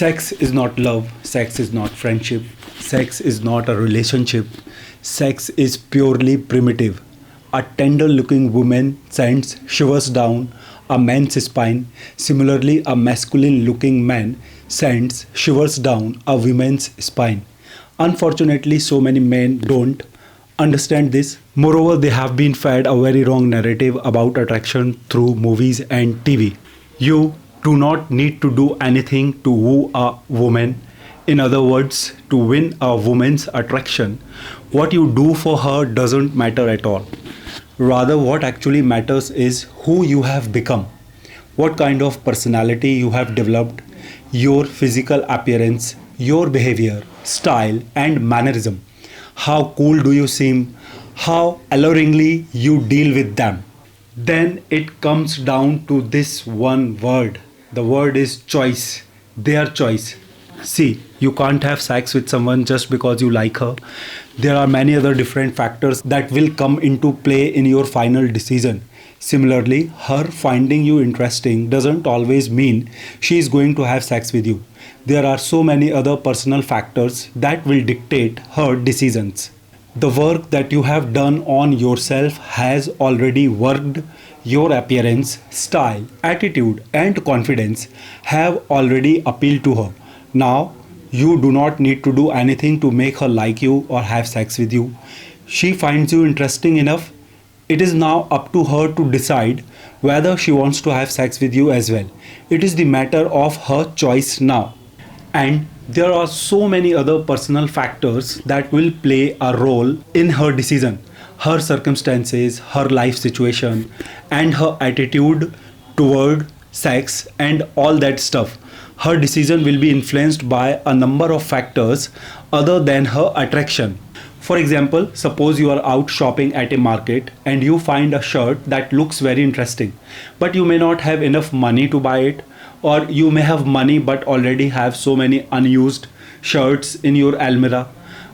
Sex is not love, sex is not friendship, sex is not a relationship. Sex is purely primitive. A tender looking woman sends shivers down a man's spine. Similarly, a masculine looking man sends shivers down a woman's spine. Unfortunately, so many men don't understand this. Moreover, they have been fed a very wrong narrative about attraction through movies and TV. You do not need to do anything to woo a woman. In other words, to win a woman's attraction, what you do for her doesn't matter at all. Rather, what actually matters is who you have become, what kind of personality you have developed, your physical appearance, your behavior, style, and mannerism. How cool do you seem? How alluringly you deal with them. Then it comes down to this one word. The word is choice. Their choice. See, you can't have sex with someone just because you like her. There are many other different factors that will come into play in your final decision. Similarly, her finding you interesting doesn't always mean she is going to have sex with you. There are so many other personal factors that will dictate her decisions. The work that you have done on yourself has already worked. Your appearance, style, attitude, and confidence have already appealed to her. Now, you do not need to do anything to make her like you or have sex with you. She finds you interesting enough. It is now up to her to decide whether she wants to have sex with you as well. It is the matter of her choice now. And there are so many other personal factors that will play a role in her decision. Her circumstances, her life situation, and her attitude toward sex and all that stuff. Her decision will be influenced by a number of factors other than her attraction. For example, suppose you are out shopping at a market and you find a shirt that looks very interesting, but you may not have enough money to buy it, or you may have money but already have so many unused shirts in your almirah,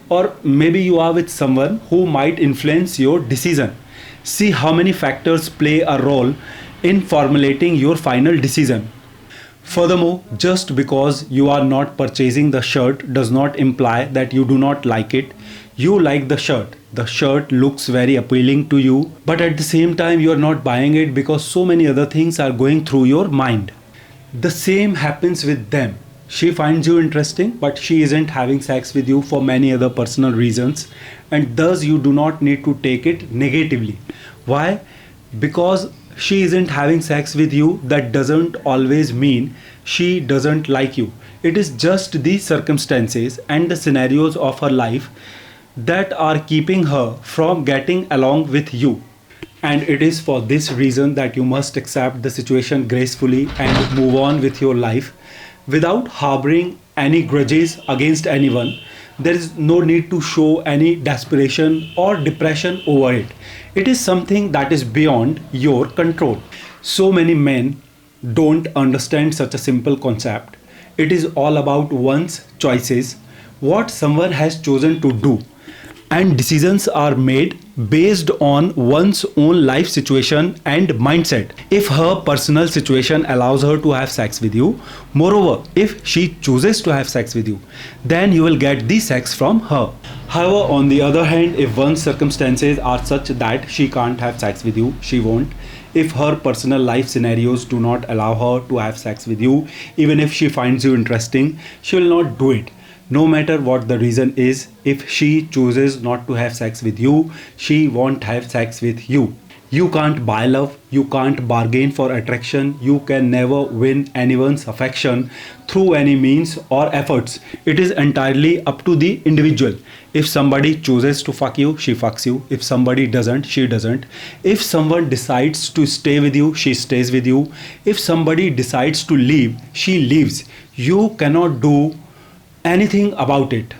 or maybe you are with someone who might influence your decision. See how many factors play a role in formulating your final decision. Furthermore, just because you are not purchasing the shirt does not imply that you do not like it. You like the shirt. The shirt looks very appealing to you, but at the same time, you are not buying it because so many other things are going through your mind. The same happens with them. She finds you interesting, but she isn't having sex with you for many other personal reasons, and thus you do not need to take it negatively. Why? Because she isn't having sex with you, that doesn't always mean she doesn't like you. It is just the circumstances and the scenarios of her life that are keeping her from getting along with you. And it is for this reason that you must accept the situation gracefully and move on with your life without harboring any grudges against anyone. There is no need to show any desperation or depression over it. It is something that is beyond your control. So many men don't understand such a simple concept. It is all about one's choices, what someone has chosen to do, and decisions are made based on one's own life situation and mindset. If her personal situation allows her to have sex with you, moreover, if she chooses to have sex with you, then you will get the sex from her. However, on the other hand, if one's circumstances are such that she can't have sex with you, she won't. If her personal life scenarios do not allow her to have sex with you, even if she finds you interesting, she will not do it. No matter what the reason is, if she chooses not to have sex with you, she won't have sex with you. You can't buy love, you can't bargain for attraction, you can never win anyone's affection through any means or efforts. It is entirely up to the individual. If somebody chooses to fuck you, she fucks you. If somebody doesn't, she doesn't. If someone decides to stay with you, she stays with you. If somebody decides to leave, she leaves. You cannot do anything about it.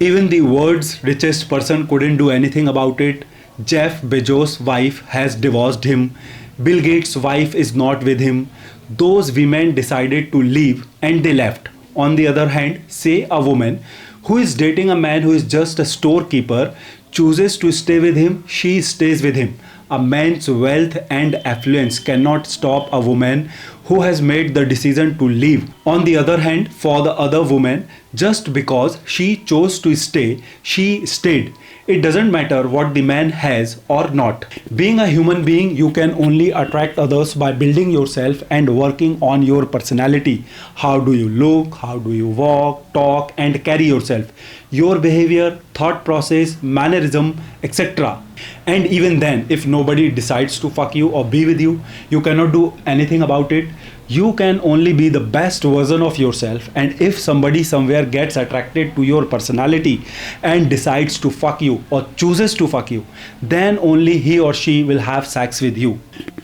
Even the world's richest person couldn't do anything about it. Jeff Bezos' wife has divorced him. Bill Gates' wife is not with him. Those women decided to leave and they left. On the other hand, say a woman who is dating a man who is just a storekeeper chooses to stay with him, she stays with him. A man's wealth and affluence cannot stop a woman who has made the decision to leave. On the other hand, for the other woman, just because she chose to stay, she stayed. It doesn't matter what the man has or not. Being a human being, you can only attract others by building yourself and working on your personality. How do you look? How do you walk, talk, and carry yourself? Your behavior, thought process, mannerism, etc. And even then, if nobody decides to fuck you or be with you, you cannot do anything about it. You can only be the best version of yourself, and if somebody somewhere gets attracted to your personality and decides to fuck you or chooses to fuck you, then only he or she will have sex with you.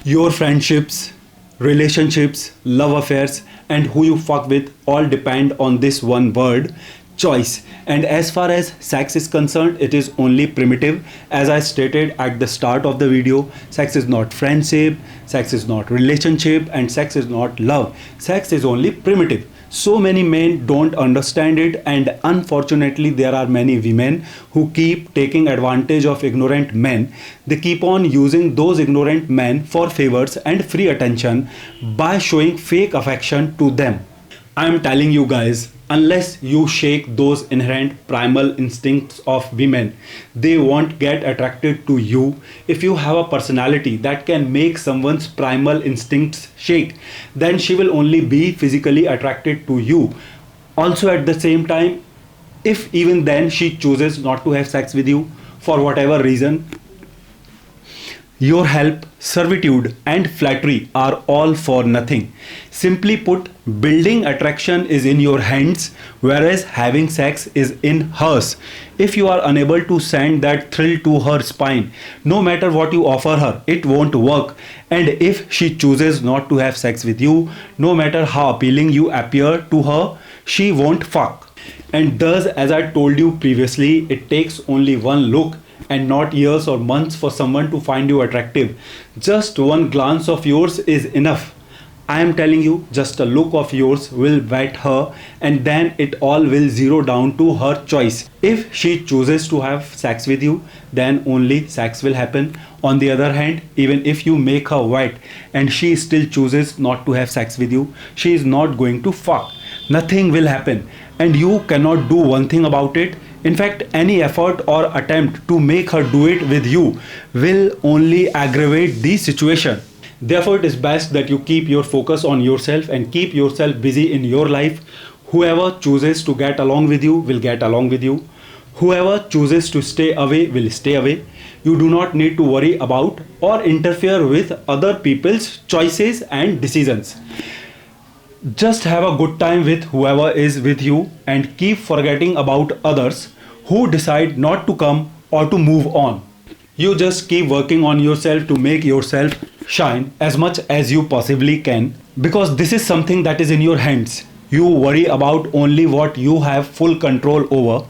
Your friendships, relationships, love affairs, and who you fuck with all depend on this one word: choice. And as far as sex is concerned, it is only primitive. As I stated at the start of the video, sex is not friendship, sex is not relationship, and sex is not love. Sex is only primitive. So many men don't understand it, and unfortunately there are many women who keep taking advantage of ignorant men. They keep on using those ignorant men for favors and free attention by showing fake affection to them. I am telling you guys, unless you shake those inherent primal instincts of women, they won't get attracted to you. If you have a personality that can make someone's primal instincts shake, then she will only be physically attracted to you. Also, at the same time, if even then she chooses not to have sex with you for whatever reason, your help, servitude, and flattery are all for nothing. Simply put, building attraction is in your hands, whereas having sex is in hers. If you are unable to send that thrill to her spine, no matter what you offer her, it won't work. And if she chooses not to have sex with you, no matter how appealing you appear to her, she won't fuck. And thus, as I told you previously, it takes only one look and not years or months for someone to find you attractive. Just one glance of yours is enough. I am telling you, just a look of yours will wet her, and then it all will zero down to her choice. If she chooses to have sex with you, then only sex will happen. On the other hand, even if you make her wet and she still chooses not to have sex with you, she is not going to fuck. Nothing will happen, and you cannot do one thing about it. In fact, any effort or attempt to make her do it with you will only aggravate the situation. Therefore, it is best that you keep your focus on yourself and keep yourself busy in your life. Whoever chooses to get along with you will get along with you. Whoever chooses to stay away will stay away. You do not need to worry about or interfere with other people's choices and decisions. Just have a good time with whoever is with you and keep forgetting about others who decide not to come or to move on. You just keep working on yourself to make yourself shine as much as you possibly can, because this is something that is in your hands. You worry about only what you have full control over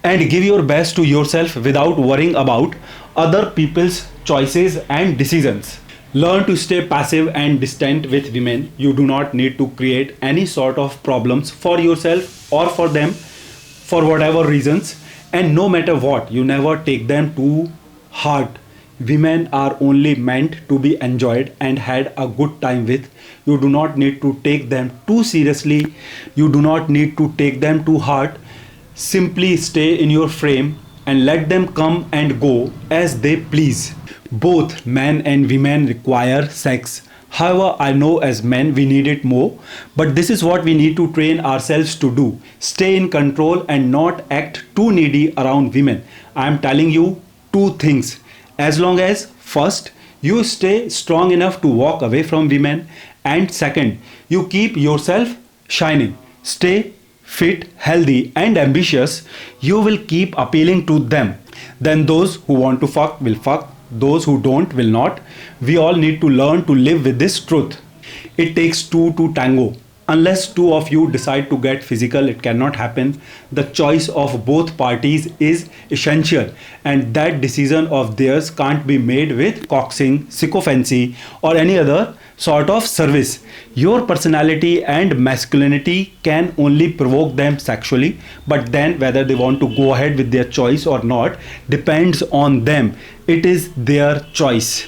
and give your best to yourself without worrying about other people's choices and decisions. Learn to stay passive and distant with women. You do not need to create any sort of problems for yourself or for them for whatever reasons, and no matter what, you never take them to heart. Women are only meant to be enjoyed and had a good time with. You do not need to take them too seriously. You do not need to take them to heart. Simply stay in your frame and let them come and go as they please. Both men and women require sex. However, I know as men we need it more, but this is what we need to train ourselves to do. Stay in control and not act too needy around women. I am telling you two things. As long as, first, you stay strong enough to walk away from women, and second, you keep yourself shining. Stay fit, healthy, and ambitious, you will keep appealing to them. Then those who want to fuck will fuck. Those who don't will not. We all need to learn to live with this truth. It takes two to tango. Unless two of you decide to get physical, it cannot happen. The choice of both parties is essential, and that decision of theirs can't be made with coaxing, sycophancy, or any other sort of service. Your personality and masculinity can only provoke them sexually, but then whether they want to go ahead with their choice or not depends on them. It is their choice.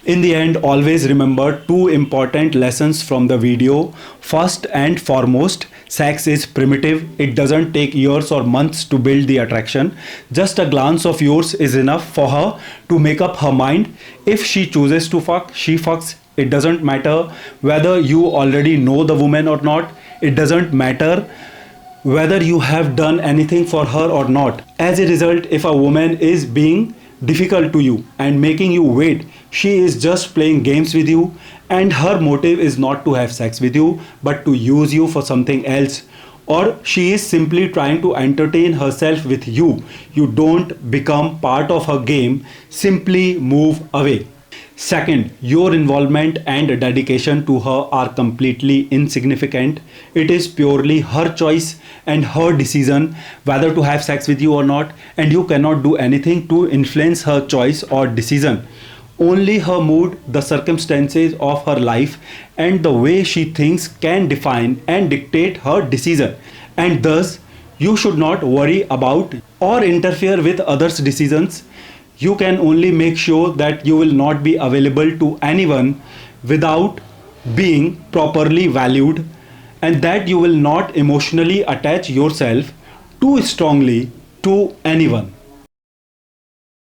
In the end, always remember two important lessons from the video. First and foremost, sex is primitive. It doesn't take years or months to build the attraction. Just a glance of yours is enough for her to make up her mind. If she chooses to fuck, she fucks. It doesn't matter whether you already know the woman or not. It doesn't matter whether you have done anything for her or not. As a result, if a woman is being difficult to you and making you wait, she is just playing games with you, and her motive is not to have sex with you but to use you for something else, or she is simply trying to entertain herself with you. You don't become part of her game, simply move away. Second, your involvement and dedication to her are completely insignificant. It is purely her choice and her decision whether to have sex with you or not, and you cannot do anything to influence her choice or decision. Only her mood, the circumstances of her life, and the way she thinks can define and dictate her decision. And thus, you should not worry about or interfere with others' decisions. You can only make sure that you will not be available to anyone without being properly valued, and that you will not emotionally attach yourself too strongly to anyone.